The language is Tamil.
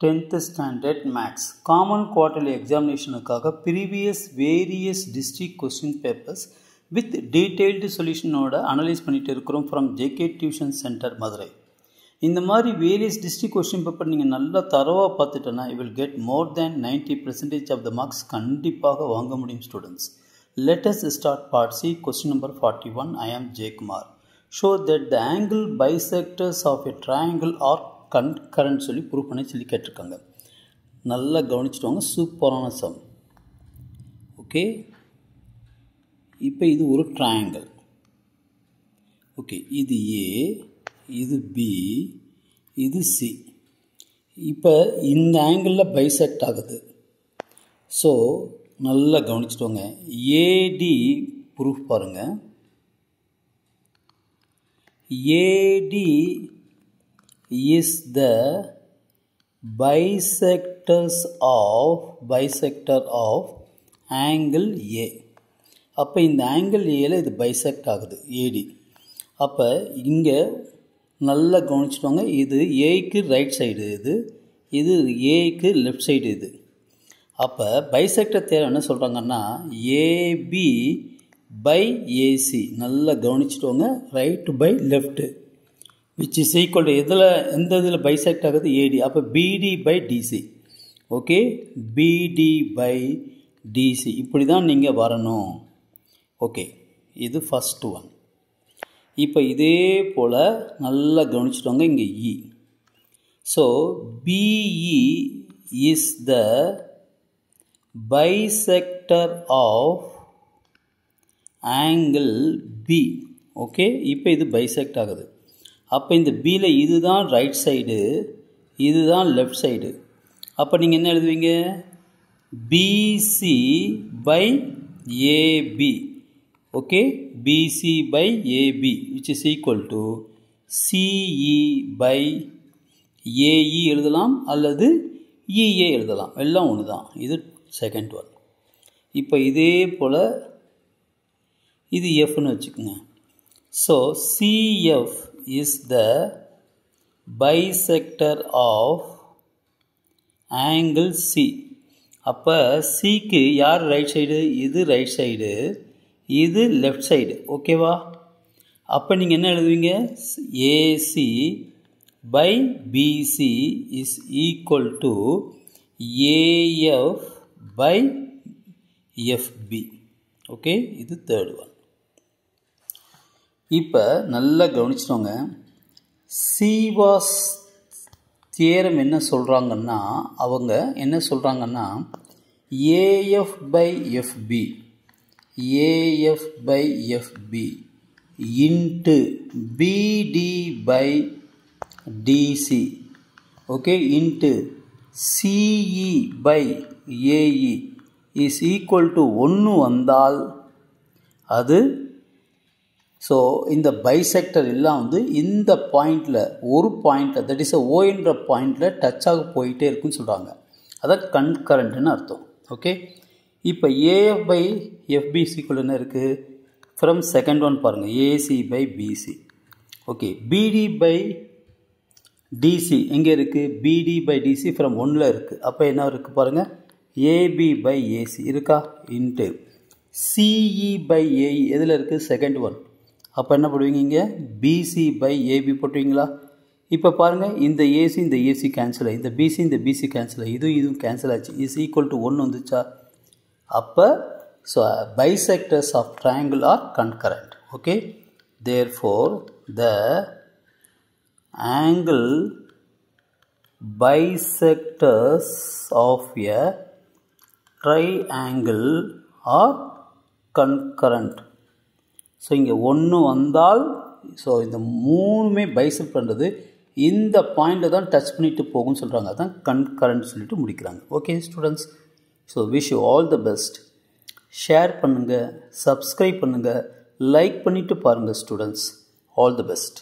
10th Standard Maths Common Quarterly Examinationக்காக previous various district question papers with detailed solution analyze பண்ணிட்டு இருக்கிறோம் from JK Tuition Center Madurai. இந்த மாதிரி various district question paper நீங்கள் நல்லா தரவாக பார்த்துட்டேன்னா you will get more than 90% of the marks கண்டிப்பாக வாங்க முடியும் students. Let us start part C, question number 41. I am J. Kumar. Show that the angle bisectors of a triangle are concurrent சொல்லி ப்ரூவ் பண்ணி சொல்லி கேட்டிருக்காங்க. நல்லா கவனிச்சுட்டவங்க, சூப்பரான சம். ஓகே, இப்போ இது ஒரு ட்ரையாங்கிள். ஓகே, இது ஏ, இது பி, இது சி. இப்போ இந்த ஆங்கிளில் பைசெக்ட் ஆகுது. ஸோ நல்லா கவனிச்சுட்டோங்க. ஏடி ப்ரூஃப் பாருங்கள். ஏடி is the bisector of angle A. அப்போ இந்த ஆங்கிள் ஏல இது பைசெக்ட் ஆகுது ஏடி. அப்போ இங்கே நல்லா கவனிச்சுட்டோங்க. இது ஏக்கு ரைட் சைடு, இது ஏக்கு லெஃப்ட் சைடு. இது அப்போ பைசெக்டர் தேவை என்ன சொல்கிறாங்கன்னா ஏபி பை ஏசி. நல்லா கவனிச்சுட்டோங்க. Right by left which is equal to எந்த இதில் பைசெக்ட் ஆகுது ஏடி. அப்போ BD by DC. Okay, BD by DC இப்படி தான் நீங்கள் வரணும். ஓகே, இது ஃபஸ்ட் ஒன். இப்போ இதே போல் நல்லா கவனிச்சிட்டோங்க. இங்கே E. So BE is the bisector of angle B. Okay, இப்போ இது பைசெக்ட் ஆகுது. அப்போ இந்த பியில் இதுதான் ரைட் சைடு, இதுதான் லெஃப்ட் சைடு. அப்போ நீங்கள் என்ன எழுதுவீங்க? BC by AB. Okay, BC by AB which is equal to CE by AE எழுதலாம், அல்லது இஏ எழுதலாம். எல்லாம் ஒன்று தான். இது செகண்ட் ஒன். இப்போ இதே போல் இது எஃப்னு வச்சுக்கோங்க. So CF is the bisector of angle C. அப்போ சிக்கு யார் ரைட் சைடு? இது ரைட் சைடு, இது லெஃப்ட் சைடு. ஓகேவா? அப்போ நீங்கள் என்ன எழுதுவீங்க? AC by BC is equal to AF by FB. Okay, இது தேர்ட் ஒன். இப்போ நல்லா கவனிச்சிட்டோங்க. சீவாஸ் தியரம் என்ன சொல்கிறாங்கன்னா, அவங்க என்ன சொல்கிறாங்கன்னா AF by FB, AF by FB into BD by DC. Okay, into CE by AE is equal to 1 வந்தால் அது. ஸோ இந்த பைசெக்டர் எல்லாம் இந்த பாயிண்டில், ஒரு பாயிண்டில், தட் இஸ் ஓ என்ற பாயிண்டில் டச் ஆக போயிட்டே இருக்குன்னு சொல்கிறாங்க. அதான் கன்கரண்ட்னு அர்த்தம். ஓகே, இப்போ ஏஎஃப் பை எஃப்பி சீக்குவல் என்ன இருக்குது? ஃப்ரம் செகண்ட் ஒன் பாருங்கள், AC by BC. Okay, BD by DC எங்கே இருக்குது? பிடி பை டிசி ஃப்ரம் 1ல் இருக்குது. அப்போ என்ன இருக்குது பாருங்கள், ஏபி பை ஏசி இருக்கா? இன்ட்டு சிஇ பை ஏஇ எதில் இருக்குது? Second one. அப்போ என்ன போடுவீங்க? இங்கே பிசி பை ஏபி போட்டுவீங்களா? இப்போ பாருங்கள், இந்த ஏசி இந்த ஏசி கேன்சல் ஆகி, இந்த பிசி இந்த பிசி கேன்சல் ஆகி, இதுவும் கேன்சல் ஆச்சு. இஸ் ஈக்குவல் டு 1 வந்துச்சா? அப்போ so bisectors of triangle are concurrent. Okay, therefore the angle bisectors of a triangle are concurrent. So இங்கே 1 வந்தால், ஸோ இந்த மூணுமே பைசெக்ட் பண்ணுறது இந்த பாயிண்ட்டை தான் டச் பண்ணிட்டு போகும்னு சொல்கிறாங்க. அதான் கன்கரண்ட் சொல்லிட்டு முடிக்கிறாங்க. Okay students, so wish you all the best. Share பண்ணுங்கள், சப்ஸ்கிரைப் பண்ணுங்கள், லைக் பண்ணிவிட்டு பாருங்கள் ஸ்டூடெண்ட்ஸ். All the best.